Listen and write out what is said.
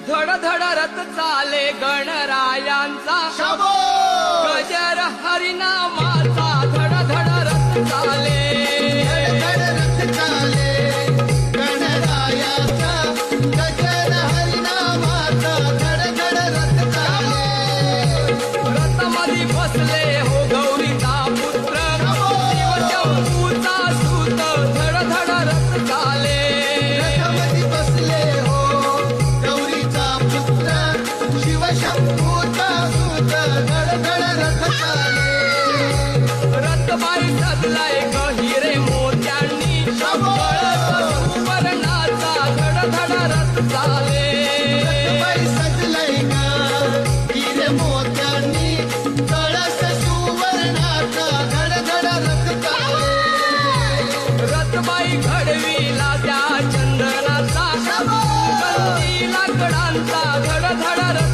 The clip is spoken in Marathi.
धड धड रथ चाले गणरायांचा शाबो गजर हरिनामाचा धड धड रथ चाले धड रथ चाले गणरायाचा गजर हरिनामाचा धड धड रथ चाले रथमध्ये बसले हो गौरीचा पुत्र शिवशंभूचा सूत धड धड रथ चाले रथामध्ये बसले हो गौरीचा पुत्र शिवशंभूचा सूत धड धड रथ चाले रथबाई सजलाय गहिरे मोत्यांनी कळस सुवर्णाचा धड धड रथ चाले रथबाई सजलंय ग हिरे मोत्यांनी कळस सुवर्णाचा धड धड रथ चाले रथबाई घडवीला त्या चंदनाचा बंदी लाकडांचा धड धड रथ